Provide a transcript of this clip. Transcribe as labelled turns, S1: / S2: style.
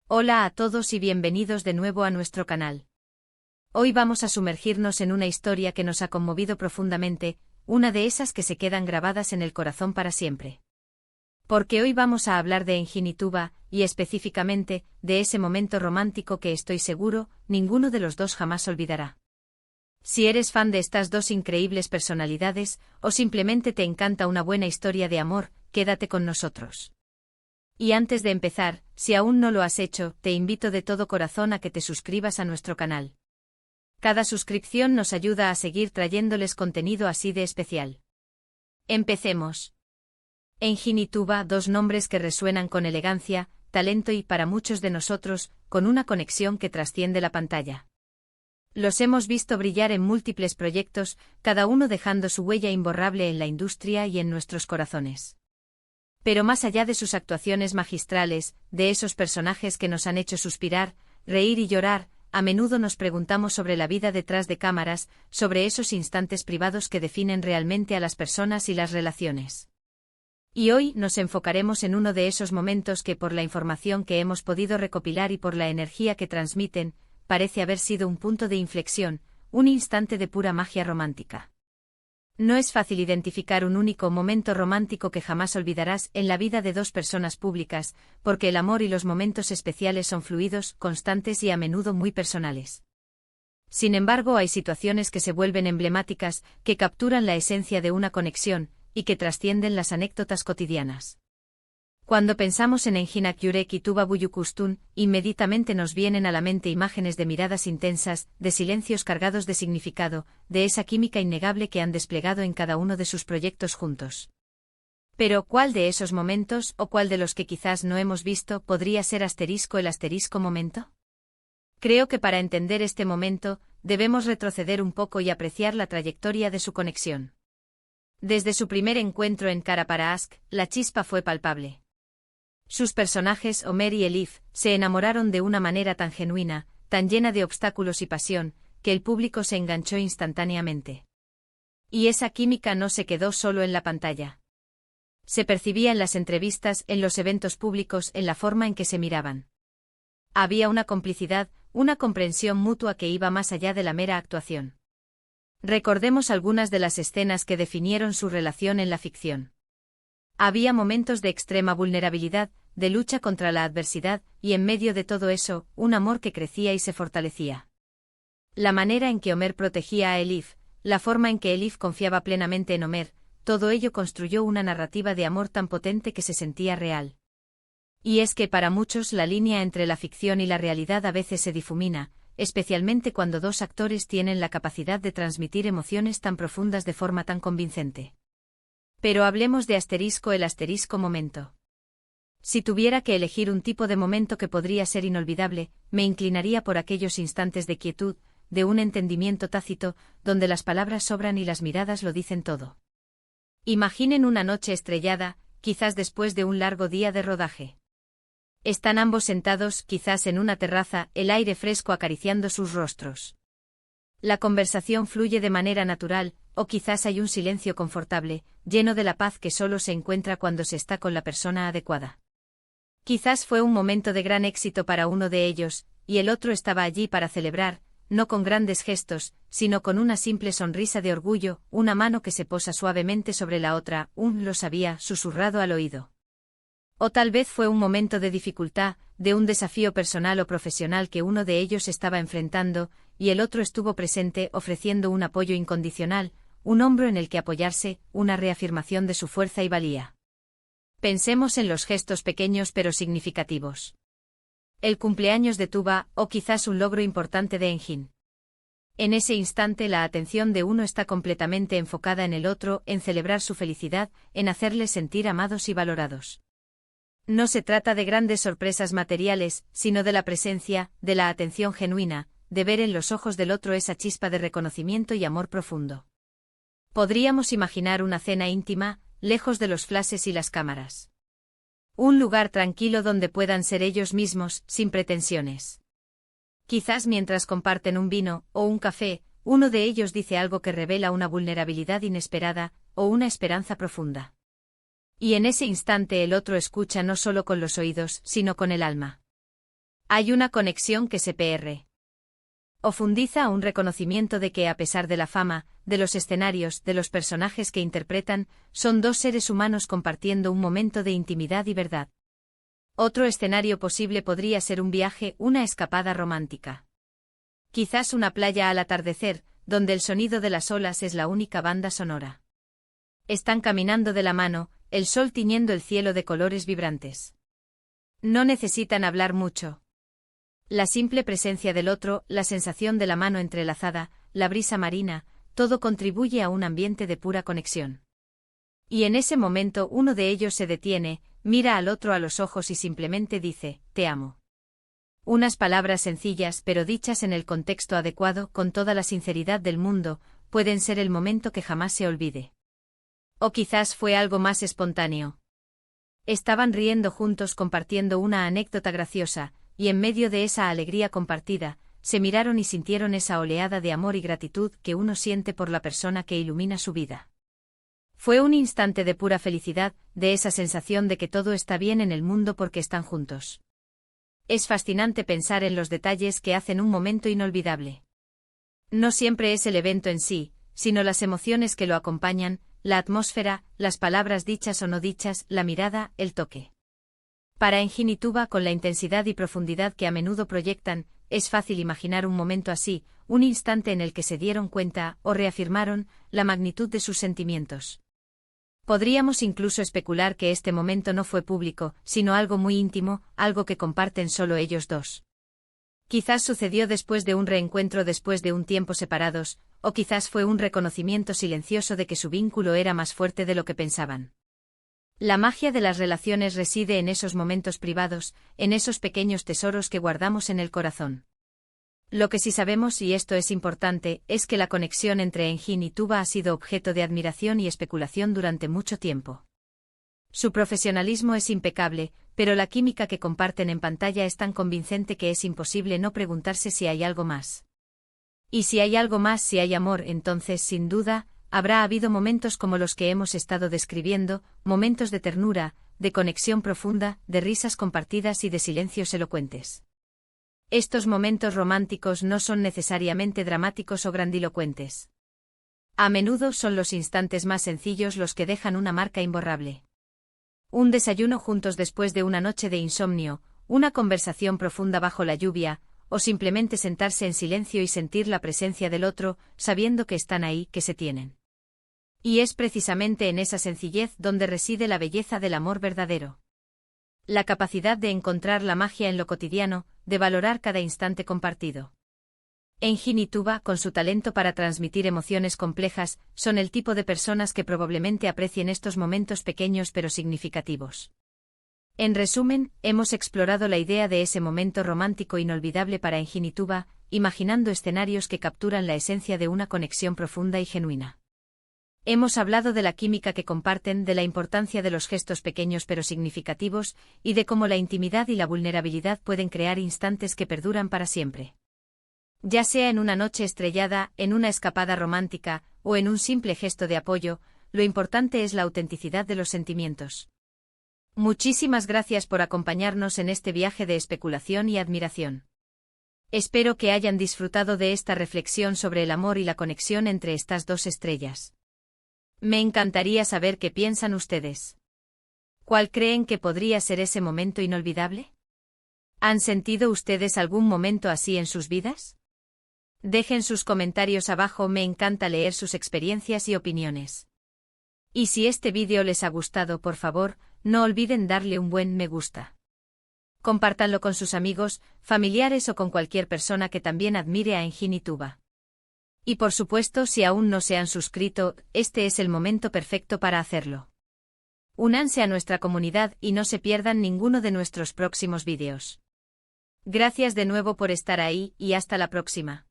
S1: Hola a todos y bienvenidos de nuevo a nuestro canal. Hoy vamos a sumergirnos en una historia que nos ha conmovido profundamente, una de esas que se quedan grabadas en el corazón para siempre. Porque hoy vamos a hablar de Engin y Tuba, y específicamente, de ese momento romántico que estoy seguro, ninguno de los dos jamás olvidará. Si eres fan de estas dos increíbles personalidades, o simplemente te encanta una buena historia de amor, quédate con nosotros. Y antes de empezar, si aún no lo has hecho, te invito de todo corazón a que te suscribas a nuestro canal. Cada suscripción nos ayuda a seguir trayéndoles contenido así de especial. Empecemos. Engin y Tuba, dos nombres que resuenan con elegancia, talento y, para muchos de nosotros, con una conexión que trasciende la pantalla. Los hemos visto brillar en múltiples proyectos, cada uno dejando su huella imborrable en la industria y en nuestros corazones. Pero más allá de sus actuaciones magistrales, de esos personajes que nos han hecho suspirar, reír y llorar, a menudo nos preguntamos sobre la vida detrás de cámaras, sobre esos instantes privados que definen realmente a las personas y las relaciones. Y hoy nos enfocaremos en uno de esos momentos que, por la información que hemos podido recopilar y por la energía que transmiten, parece haber sido un punto de inflexión, un instante de pura magia romántica. No es fácil identificar un único momento romántico que jamás olvidarás en la vida de dos personas públicas, porque el amor y los momentos especiales son fluidos, constantes y a menudo muy personales. Sin embargo, hay situaciones que se vuelven emblemáticas, que capturan la esencia de una conexión, y que trascienden las anécdotas cotidianas. Cuando pensamos en Engin Akyurek y Tuba Büyüküstün, inmediatamente nos vienen a la mente imágenes de miradas intensas, de silencios cargados de significado, de esa química innegable que han desplegado en cada uno de sus proyectos juntos. Pero, ¿cuál de esos momentos, o cuál de los que quizás no hemos visto, podría ser el momento? Creo que para entender este momento, debemos retroceder un poco y apreciar la trayectoria de su conexión. Desde su primer encuentro en Kara para Aşk, la chispa fue palpable. Sus personajes, Ömer y Elif, se enamoraron de una manera tan genuina, tan llena de obstáculos y pasión, que el público se enganchó instantáneamente. Y esa química no se quedó solo en la pantalla. Se percibía en las entrevistas, en los eventos públicos, en la forma en que se miraban. Había una complicidad, una comprensión mutua que iba más allá de la mera actuación. Recordemos algunas de las escenas que definieron su relación en la ficción. Había momentos de extrema vulnerabilidad, de lucha contra la adversidad, y en medio de todo eso, un amor que crecía y se fortalecía. La manera en que Ömer protegía a Elif, la forma en que Elif confiaba plenamente en Ömer, todo ello construyó una narrativa de amor tan potente que se sentía real. Y es que para muchos la línea entre la ficción y la realidad a veces se difumina, especialmente cuando dos actores tienen la capacidad de transmitir emociones tan profundas de forma tan convincente. Pero hablemos de el momento. Si tuviera que elegir un tipo de momento que podría ser inolvidable, me inclinaría por aquellos instantes de quietud, de un entendimiento tácito, donde las palabras sobran y las miradas lo dicen todo. Imaginen una noche estrellada, quizás después de un largo día de rodaje. Están ambos sentados, quizás en una terraza, el aire fresco acariciando sus rostros. La conversación fluye de manera natural, o quizás hay un silencio confortable, lleno de la paz que solo se encuentra cuando se está con la persona adecuada. Quizás fue un momento de gran éxito para uno de ellos, y el otro estaba allí para celebrar, no con grandes gestos, sino con una simple sonrisa de orgullo, una mano que se posa suavemente sobre la otra, lo sabía, susurrado al oído. O tal vez fue un momento de dificultad, de un desafío personal o profesional que uno de ellos estaba enfrentando, y el otro estuvo presente ofreciendo un apoyo incondicional, un hombro en el que apoyarse, una reafirmación de su fuerza y valía. Pensemos en los gestos pequeños pero significativos. El cumpleaños de Tuba, o quizás un logro importante de Engin. En ese instante la atención de uno está completamente enfocada en el otro, en celebrar su felicidad, en hacerles sentir amados y valorados. No se trata de grandes sorpresas materiales, sino de la presencia, de la atención genuina, de ver en los ojos del otro esa chispa de reconocimiento y amor profundo. Podríamos imaginar una cena íntima, lejos de los flashes y las cámaras. Un lugar tranquilo donde puedan ser ellos mismos, sin pretensiones. Quizás mientras comparten un vino, o un café, uno de ellos dice algo que revela una vulnerabilidad inesperada, o una esperanza profunda. Y en ese instante el otro escucha no solo con los oídos, sino con el alma. Hay una conexión que se profundiza a un reconocimiento de que a pesar de la fama, de los escenarios, de los personajes que interpretan, son dos seres humanos compartiendo un momento de intimidad y verdad. Otro escenario posible podría ser un viaje, una escapada romántica. Quizás una playa al atardecer, donde el sonido de las olas es la única banda sonora. Están caminando de la mano, el sol tiñendo el cielo de colores vibrantes. No necesitan hablar mucho. La simple presencia del otro, la sensación de la mano entrelazada, la brisa marina, todo contribuye a un ambiente de pura conexión. Y en ese momento uno de ellos se detiene, mira al otro a los ojos y simplemente dice, te amo. Unas palabras sencillas pero dichas en el contexto adecuado con toda la sinceridad del mundo, pueden ser el momento que jamás se olvide. O quizás fue algo más espontáneo. Estaban riendo juntos compartiendo una anécdota graciosa, y en medio de esa alegría compartida, se miraron y sintieron esa oleada de amor y gratitud que uno siente por la persona que ilumina su vida. Fue un instante de pura felicidad, de esa sensación de que todo está bien en el mundo porque están juntos. Es fascinante pensar en los detalles que hacen un momento inolvidable. No siempre es el evento en sí, sino las emociones que lo acompañan, la atmósfera, las palabras dichas o no dichas, la mirada, el toque. Para Engin y Tuba, con la intensidad y profundidad que a menudo proyectan, es fácil imaginar un momento así, un instante en el que se dieron cuenta, o reafirmaron, la magnitud de sus sentimientos. Podríamos incluso especular que este momento no fue público, sino algo muy íntimo, algo que comparten solo ellos dos. Quizás sucedió después de un reencuentro después de un tiempo separados, o quizás fue un reconocimiento silencioso de que su vínculo era más fuerte de lo que pensaban. La magia de las relaciones reside en esos momentos privados, en esos pequeños tesoros que guardamos en el corazón. Lo que sí sabemos, y esto es importante, es que la conexión entre Engin y Tuba ha sido objeto de admiración y especulación durante mucho tiempo. Su profesionalismo es impecable, pero la química que comparten en pantalla es tan convincente que es imposible no preguntarse si hay algo más. Y si hay algo más, si hay amor, entonces, sin duda, habrá habido momentos como los que hemos estado describiendo, momentos de ternura, de conexión profunda, de risas compartidas y de silencios elocuentes. Estos momentos románticos no son necesariamente dramáticos o grandilocuentes. A menudo son los instantes más sencillos los que dejan una marca imborrable. Un desayuno juntos después de una noche de insomnio, una conversación profunda bajo la lluvia, o simplemente sentarse en silencio y sentir la presencia del otro, sabiendo que están ahí, que se tienen. Y es precisamente en esa sencillez donde reside la belleza del amor verdadero. La capacidad de encontrar la magia en lo cotidiano, de valorar cada instante compartido. Engin y Tuba, con su talento para transmitir emociones complejas, son el tipo de personas que probablemente aprecien estos momentos pequeños pero significativos. En resumen, hemos explorado la idea de ese momento romántico inolvidable para Engin y Tuba, imaginando escenarios que capturan la esencia de una conexión profunda y genuina. Hemos hablado de la química que comparten, de la importancia de los gestos pequeños pero significativos, y de cómo la intimidad y la vulnerabilidad pueden crear instantes que perduran para siempre. Ya sea en una noche estrellada, en una escapada romántica, o en un simple gesto de apoyo, lo importante es la autenticidad de los sentimientos. Muchísimas gracias por acompañarnos en este viaje de especulación y admiración. Espero que hayan disfrutado de esta reflexión sobre el amor y la conexión entre estas dos estrellas. Me encantaría saber qué piensan ustedes. ¿Cuál creen que podría ser ese momento inolvidable? ¿Han sentido ustedes algún momento así en sus vidas? Dejen sus comentarios abajo, me encanta leer sus experiencias y opiniones. Y si este vídeo les ha gustado, por favor, no olviden darle un buen me gusta. Compártanlo con sus amigos, familiares o con cualquier persona que también admire a Engin y Tuba. Y por supuesto, si aún no se han suscrito, este es el momento perfecto para hacerlo. Únanse a nuestra comunidad y no se pierdan ninguno de nuestros próximos vídeos. Gracias de nuevo por estar ahí y hasta la próxima.